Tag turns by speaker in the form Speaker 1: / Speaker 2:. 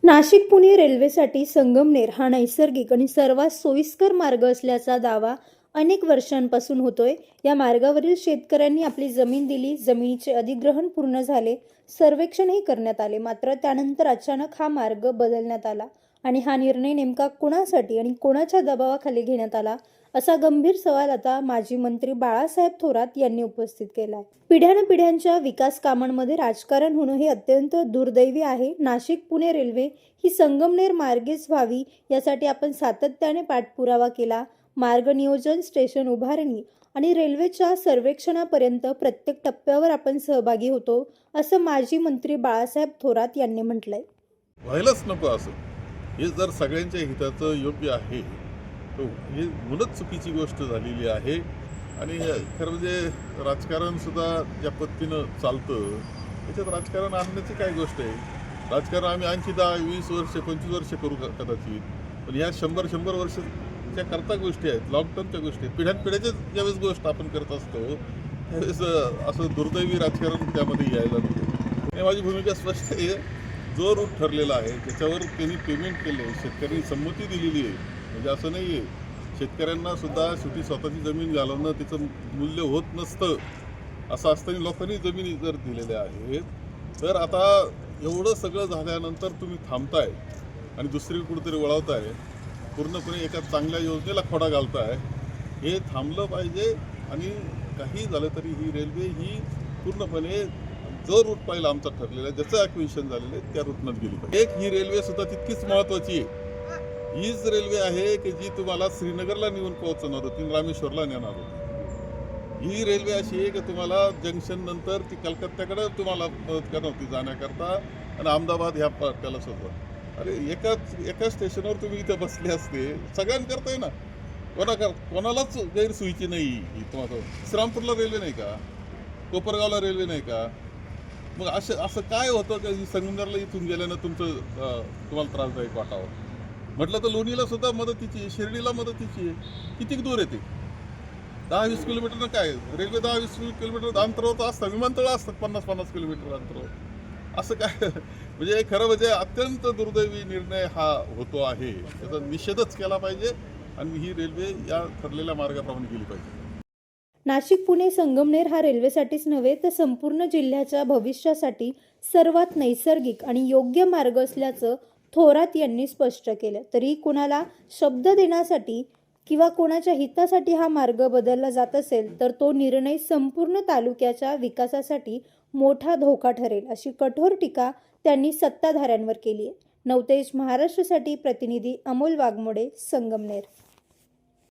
Speaker 1: नाशिक पुणे रेल्वेसाठी संगमनेर हा नैसर्गिक आणि सर्वात सोयीस्कर मार्ग असल्याचा दावा अनेक वर्षांपासून होतोय। या मार्गावरील शेतकऱ्यांनी आपली जमीन दिली, जमिनीचे अधिग्रहण पूर्ण झाले, सर्वेक्षणही करण्यात आले। मात्र त्यानंतर अचानक हा मार्ग बदलण्यात आला आणि हा निर्णय नेमका कोणासाठी आणि कोणाच्या दबावाखाली घेण्यात आला, असा गंभीर सवाल आता माजी मंत्री बाळासाहेब थोरात यांनी उपस्थित केला आहे। पिढ्यानपिढ्यांच्या विकास कामांमध्ये राजकारण होणं हे अत्यंत दुर्दैवी आहे। नाशिक पुणे रेल्वे ही संगमनेर मार्गेच व्हावी यासाठी आपण सातत्याने पाठपुरावा केला। मार्ग नियोजन, स्टेशन उभारणी आणि रेल्वेच्या सर्वेक्षणापर्यंत प्रत्येक टप्प्यावर आपण सहभागी होतो, असं माजी मंत्री बाळासाहेब थोरात यांनी म्हटलंय।
Speaker 2: व्हायलाच नको असं, हे जर सगळ्यांच्या हिताचं योग्य आहे तर हे मुळात चुकीची गोष्ट झालेली आहे। आणि खरं म्हणजे राजकारण सुद्धा ज्या पद्धतीनं चालतं त्याच्यात राजकारण आणण्याची काय गोष्ट आहे। राजकारण आम्ही आणखी 10, 20 वर्ष, 25 वर्ष करू कदाचित, पण ह्या 100 वर्षाच्या करता गोष्टी आहेत, लॉंग टर्मच्या गोष्टी आहेत। पिढ्यानपिढ्याच्या ज्यावेळेस गोष्ट आपण करत असतो त्यावेळेस असं दुर्दैवी राजकारण त्यामध्ये यायला नको। हे माझी भूमिका स्पष्ट आहे। जो रूट ठरलेला आहे त्याच्यावर त्यांनी पेमेंट केलं आहे, शेतकऱ्यांनी संमती दिलेली आहे, म्हणजे असं नाही आहे। शेतकऱ्यांना सुद्धा शेवटी स्वतःची जमीन घालवणं त्याचं मूल्य होत नसतं, असं असताना लोकांनी जमिनी जर दिलेल्या आहेत, तर आता एवढं सगळं झाल्यानंतर तुम्ही थांबताय आणि दुसरी कुठेतरी वळवताय, पूर्णपणे एका चांगल्या योजनेला खोडा घालताय। हे थांबलं पाहिजे आणि काही झालं तरी ही रेल्वे ही पूर्णपणे जो रूट पहिला आमचा ठरलेला आहे, ज्याचं ॲक्विजिशन झालेलं आहे, त्या रूटनं गेली पाहिजे। एक ही रेल्वे सुद्धा तितकीच महत्त्वाची आहे। हीच रेल्वे आहे की जी तुम्हाला श्रीनगरला नेऊन पोहोचवणार होती, रामेश्वरला नेणार होती। ही रेल्वे अशी आहे की तुम्हाला जंक्शन नंतर ती कलकत्त्याकडे तुम्हाला मदत करणार होती जाण्याकरता आणि अहमदाबाद ह्या पट्ट्याला सुद्धा। अरे एका स्टेशनवर तुम्ही इथं बसले असते, सगळ्यांकरताय ना, कोणालाच गैरसोयीची नाही ही। तुम्हाला श्रीरामपूरला रेल्वे नाही का, कोपरगावला रेल्वे नाही का, मग असं काय होतं की संगमनेरला इथून गेल्यानं तुम्हाला त्रासदायक वाटावं। म्हटलं तर लोणीला सुद्धा मदतीची, शिर्डीला मदतीची आहे। किती दूर येते, 10-20 किलोमीटरनं काय रेल्वे 10-20 किलोमीटर अंतरावर असतं, विमानतळ असतात 50-50 किलोमीटर अंतरावर। असं काय म्हणजे खरं म्हणजे अत्यंत दुर्दैवी निर्णय हा होतो आहे, त्याचा निषेधच केला पाहिजे आणि ही रेल्वे या ठरलेल्या मार्गाप्रमाणे गेली पाहिजे।
Speaker 1: नाशिक पुणे संगमनेर हा रेल्वेसाठीच नव्हे तर संपूर्ण जिल्ह्याच्या भविष्यासाठी सर्वात नैसर्गिक आणि योग्य मार्ग असल्याचं थोरात यांनी स्पष्ट केलं। तरी कोणाला शब्द देण्यासाठी किंवा कोणाच्या हितासाठी हा मार्ग बदलला जात असेल तर तो निर्णय संपूर्ण तालुक्याच्या विकासासाठी मोठा धोका ठरेल, अशी कठोर टीका त्यांनी सत्ताधाऱ्यांवर केली आहे। नवतेज महाराष्ट्रासाठी प्रतिनिधी अमोल वाघमोडे, संगमनेर।